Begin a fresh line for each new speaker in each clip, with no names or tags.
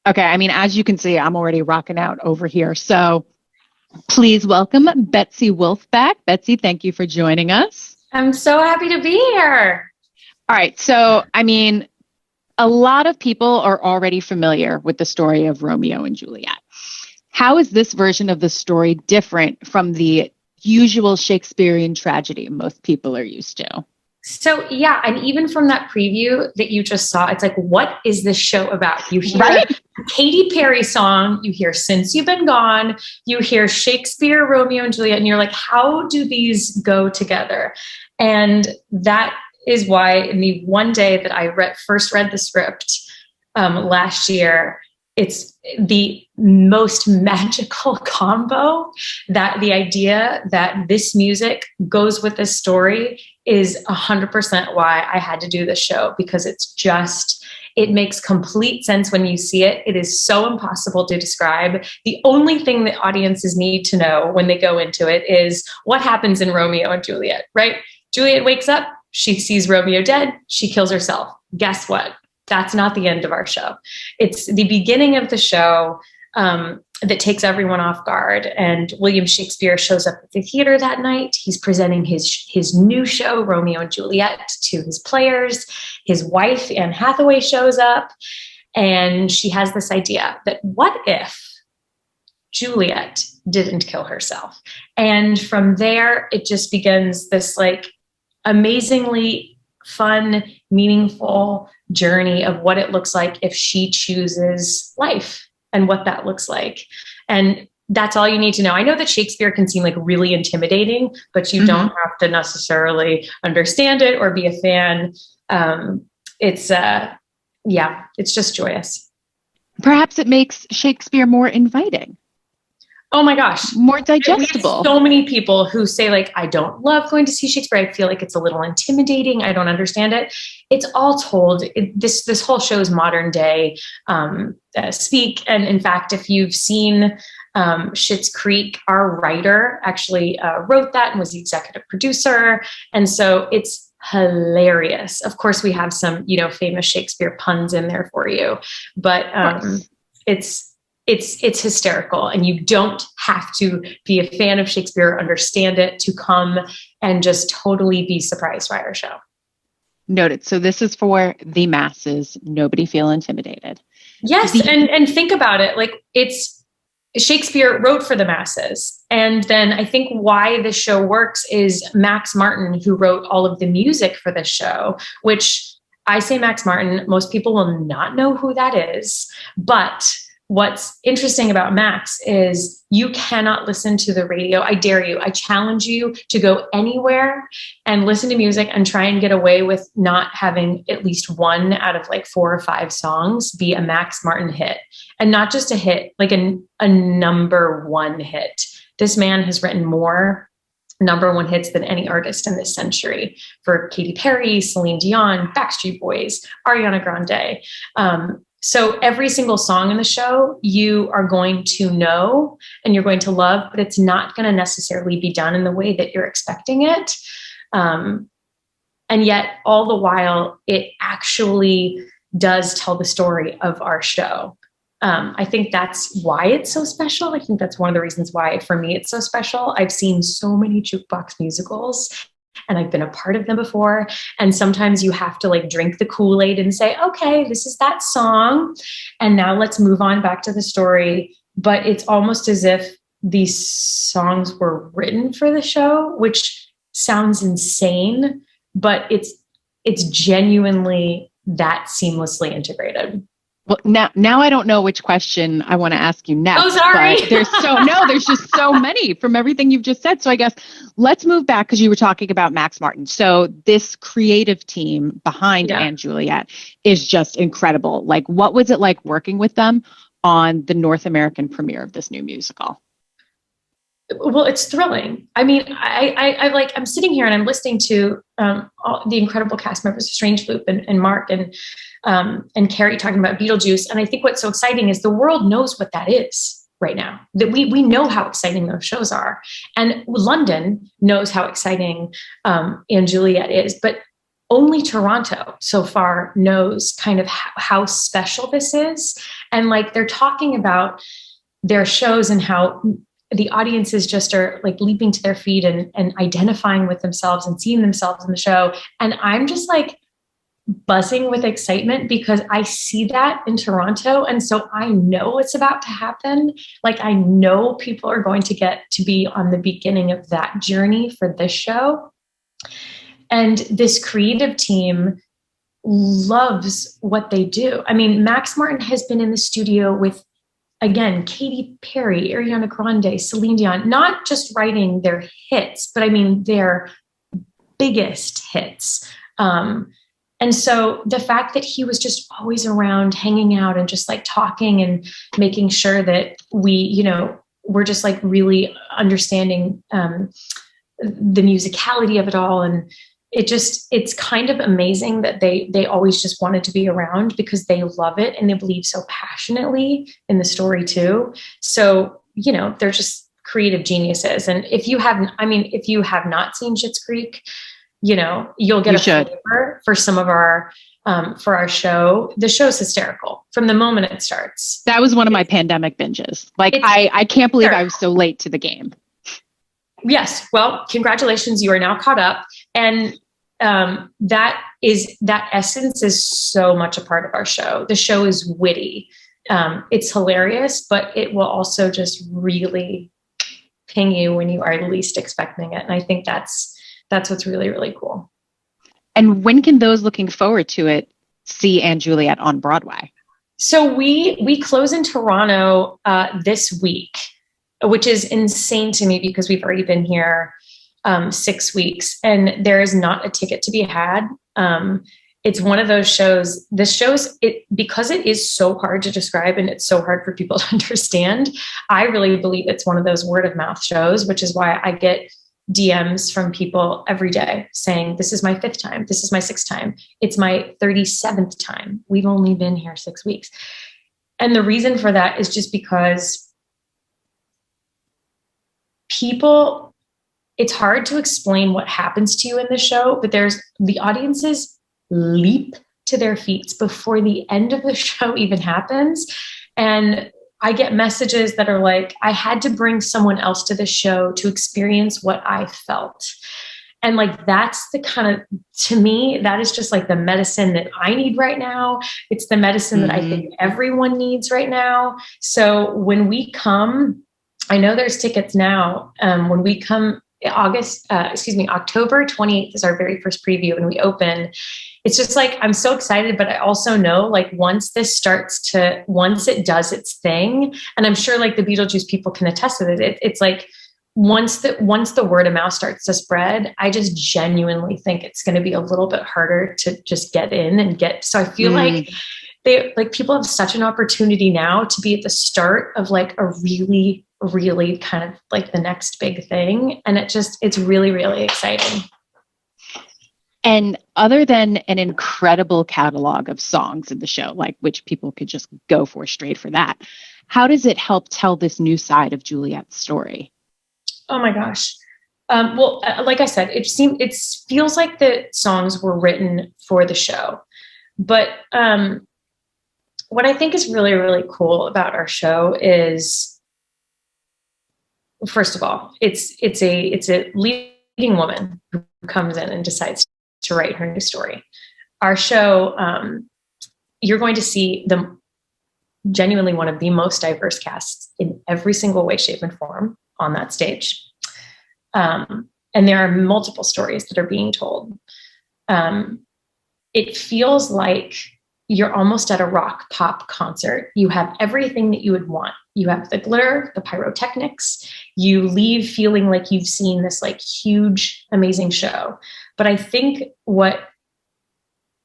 Okay. I mean, as you can see, I'm already rocking out over here. So please welcome Betsy Wolfe back. Betsy, thank you for joining us.
I'm so happy to be here.
All right. So, I mean, a lot of people are already familiar with the story of Romeo and Juliet. How is this version of the story different from the usual Shakespearean tragedy most people are used to?
So, yeah, and even from that preview that you just saw, it's like, what is this show about? You hear
Right?
a Katy Perry song, you hear Since You've Been Gone, you hear Shakespeare, Romeo and Juliet, and you're like, how do these go together? And that is why in the one day that I first read the script last year, it's the most magical combo, that the idea that this music goes with this story is 100% why I had to do this show, because it makes complete sense when you see it. It is so impossible to describe. The only thing that audiences need to know when they go into it is what happens in Romeo and Juliet, right? Juliet wakes up, she sees Romeo dead, she kills herself. Guess what? That's not the end of our show. It's the beginning of the show that takes everyone off guard. And William Shakespeare shows up at the theater that night. He's presenting his new show, Romeo and Juliet, to his players. His wife, Anne Hathaway, shows up, and she has this idea that what if Juliet didn't kill herself? And from there, it just begins this like amazingly fun, meaningful journey of what it looks like if she chooses life and what that looks like. And that's all you need to know. I know that Shakespeare can seem like really intimidating, but you don't have to necessarily understand it or be a fan. It's just joyous.
Perhaps it makes Shakespeare more inviting.
Oh my gosh.
More digestible.
So many people who say like, I don't love going to see Shakespeare. I feel like it's a little intimidating. I don't understand it. It's all told. This whole show is modern day speak. And in fact, if you've seen Schitt's Creek, our writer actually wrote that and was the executive producer. And so it's hilarious. Of course, we have some, famous Shakespeare puns in there for you, but it's hysterical, and you don't have to be a fan of Shakespeare or understand it to come and just totally be surprised by our show.
Noted. So this is for the masses. Nobody feel intimidated.
Yes. And think about it. Like, it's Shakespeare wrote for the masses. And then I think why this show works is Max Martin, who wrote all of the music for this show, which I say Max Martin, most people will not know who that is. But what's interesting about Max is you cannot listen to the radio. I dare you. I challenge you to go anywhere and listen to music and try and get away with not having at least one out of like 4 or 5 songs be a Max Martin hit. And not just a hit, like a number one hit. This man has written more number one hits than any artist in this century for Katy Perry, Celine Dion, Backstreet Boys, Ariana Grande. So every single song in the show, you are going to know and you're going to love, but it's not going to necessarily be done in the way that you're expecting it. And yet all the while, it actually does tell the story of our show. I think that's why it's so special. I think that's one of the reasons why, for me, it's so special. I've seen so many jukebox musicals, and I've been a part of them before. And sometimes you have to like drink the Kool-Aid and say, okay, this is that song. And now let's move on back to the story. But it's almost as if these songs were written for the show, which sounds insane, but it's genuinely that seamlessly integrated.
Well, now I don't know which question I want to ask you next.
Oh, sorry.
But there's just so many from everything you've just said. So I guess let's move back, because you were talking about Max Martin. So this creative team behind Anne Juliet is just incredible. Like, what was it like working with them on the North American premiere of this new musical?
Well, it's thrilling. I mean, I'm sitting here and I'm listening to all the incredible cast members of Strange Loop and Mark and Carrie talking about Beetlejuice. And I think what's so exciting is the world knows what that is right now, that we know how exciting those shows are. And London knows how exciting Anne Juliet is, but only Toronto so far knows kind of how special this is. And like, they're talking about their shows and how the audiences just are like leaping to their feet and identifying with themselves and seeing themselves in the show. And I'm just like buzzing with excitement because I see that in Toronto. And so I know it's about to happen. Like, I know people are going to get to be on the beginning of that journey for this show. And this creative team loves what they do. I mean, Max Martin has been in the studio with, again, Katy Perry, Ariana Grande, Celine Dion, not just writing their hits, but I mean, their biggest hits. And so the fact that he was just always around, hanging out and just like talking and making sure that we, you know, we're just like really understanding the musicality of it all. And it's kind of amazing that they always just wanted to be around because they love it and they believe so passionately in the story too. So, you know, they're just creative geniuses. And if you have not seen Schitt's Creek, you know, you'll get a flavor for some of our, for our show. The show's hysterical from the moment it starts.
That was one of my pandemic binges. Like, I can't believe I was so late to the game.
Yes. Well, congratulations. You are now caught up. And that essence is so much a part of our show. The show is witty. It's hilarious, but it will also just really ping you when you are least expecting it. And I think that's what's really, really cool.
And when can those looking forward to it see & Juliet on Broadway?
So we close in Toronto this week, which is insane to me because we've already been here 6 weeks and there is not a ticket to be had. It's one of those shows, because it is so hard to describe and it's so hard for people to understand. I really believe it's one of those word of mouth shows, which is why I get DMs from people every day saying, this is my 5th time. This is my 6th time. It's my 37th time. We've only been here 6 weeks. And the reason for that is just because it's hard to explain what happens to you in the show, but the audiences leap to their feet before the end of the show even happens. And I get messages that are like, I had to bring someone else to the show to experience what I felt. And like, that's the kind of, to me, that is just like the medicine that I need right now. It's the medicine that I think everyone needs right now. So when we come, I know there's tickets now. When we come October 28th is our very first preview and we open. It's just like, I'm so excited, but I also know like once it does its thing, and I'm sure like the Beetlejuice people can attest to it. It's like once the word of mouth starts to spread, I just genuinely think it's going to be a little bit harder to just get in and get. So I feel like people have such an opportunity now to be at the start of like a really, really kind of like the next big thing. And it's really, really exciting.
And other than an incredible catalog of songs in the show, like which people could just go for straight for that, how does it help tell this new side of Juliet's story?
Oh my gosh. Well, like I said, it feels like the songs were written for the show. But what I think is really, really cool about our show is, first of all, it's a leading woman who comes in and decides to write her new story. Our show, you're going to see genuinely one of the most diverse casts in every single way, shape, and form on that stage. And there are multiple stories that are being told. It feels like you're almost at a rock pop concert. You have everything that you would want. You have the glitter, the pyrotechnics. You leave feeling like you've seen this like huge, amazing show. But I think what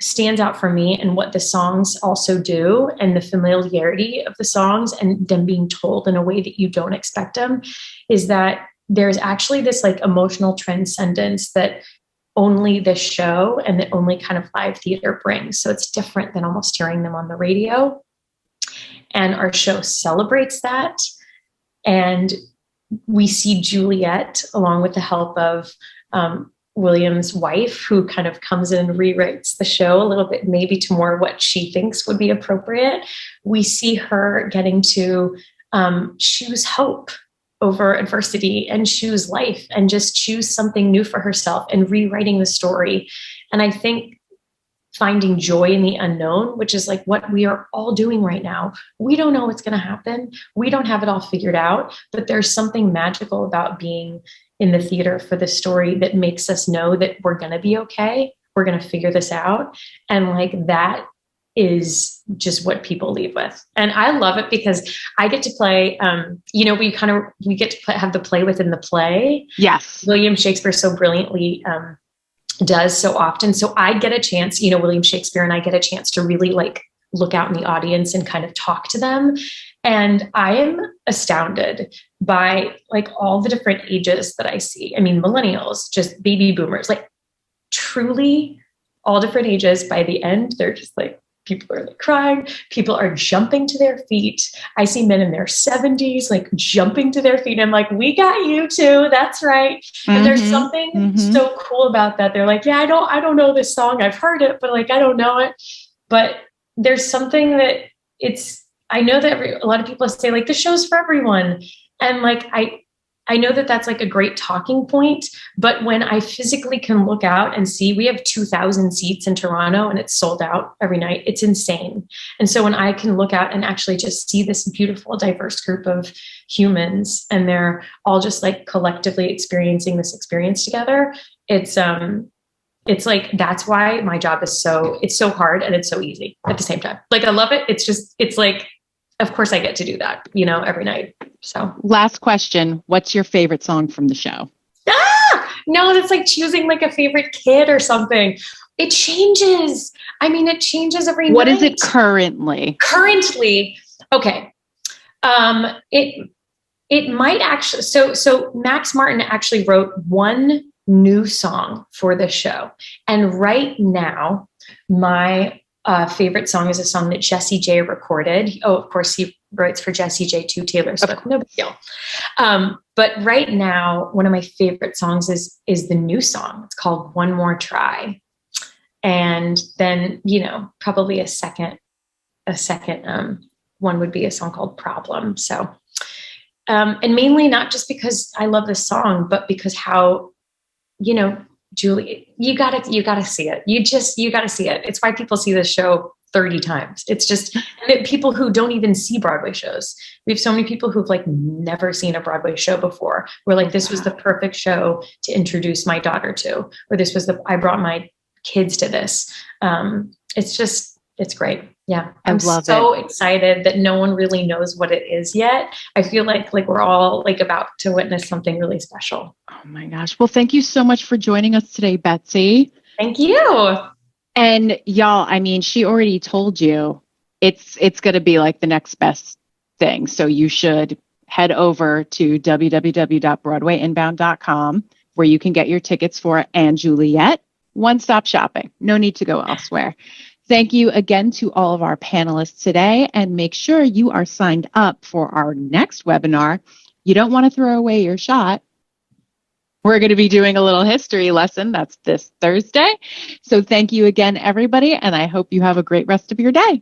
stands out for me and what the songs also do, and the familiarity of the songs and them being told in a way that you don't expect them, is that there's actually this like emotional transcendence that only this show and that only kind of live theater brings. So it's different than almost hearing them on the radio. And our show celebrates that. And we see Juliet, along with the help of William's wife, who kind of comes in and rewrites the show a little bit, maybe to more what she thinks would be appropriate. We see her getting to choose hope over adversity and choose life and just choose something new for herself and rewriting the story. And I think finding joy in the unknown, which is like what we are all doing right now. We don't know what's going to happen. We don't have it all figured out, but there's something magical about being in the theater for the story that makes us know that we're going to be okay. We're going to figure this out. And like that is just what people leave with. And I love it because I get to play, we get to have the play within the play.
Yes.
William Shakespeare so brilliantly does so often. So I get a chance, William Shakespeare and I get a chance to really like look out in the audience and kind of talk to them. And I am astounded by like all the different ages that I see. I mean, millennials, just baby boomers, like truly all different ages. By the end, they're just like, people are like crying. People are jumping to their feet. I see men in their 70s, like jumping to their feet. And I'm like, we got you too. That's right. Mm-hmm. And there's something so cool about that. They're like, yeah, I don't know this song. I've heard it, but like, I don't know it. But there's something that I know that a lot of people say like the show's for everyone. And like, I know that that's like a great talking point, but when I physically can look out and see, we have 2,000 seats in Toronto and it's sold out every night. It's insane. And so when I can look out and actually just see this beautiful, diverse group of humans and they're all just like collectively experiencing this experience together, it's like, that's why my job is it's so hard and it's so easy at the same time. Like, I love it. It's like, of course I get to do that, every night. So
last question. What's your favorite song from the show?
No, that's like choosing like a favorite kid or something. It changes. I mean, it changes every night.
What is it currently?
Currently. Okay. It might actually, so Max Martin actually wrote one new song for the show. And right now, my favorite song is a song that Jessie J recorded. Oh, of course, he writes for Jessie J too, Taylor Swift. No big deal. But right now, one of my favorite songs is the new song. It's called One More Try. And then, probably a second one would be a song called Problem. So, and mainly not just because I love this song, but because how, Juliet, you gotta see it. You gotta see it. It's why people see this show 30 times. It's just people who don't even see Broadway shows. We have so many people who've like never seen a Broadway show before. We're like, this was the perfect show to introduce my daughter to, or I brought my kids to this. It's great. Yeah. I'm so excited that no one really knows what it is yet. I feel like we're all like about to witness something really special.
Oh my gosh. Well, thank you so much for joining us today, Betsy.
Thank you.
And y'all, I mean, she already told you it's going to be like the next best thing. So you should head over to www.broadwayinbound.com where you can get your tickets for And Juliet. One-stop shopping. No need to go elsewhere. Thank you again to all of our panelists today, and make sure you are signed up for our next webinar. You don't want to throw away your shot. We're going to be doing a little history lesson. That's this Thursday. So thank you again, everybody, and I hope you have a great rest of your day.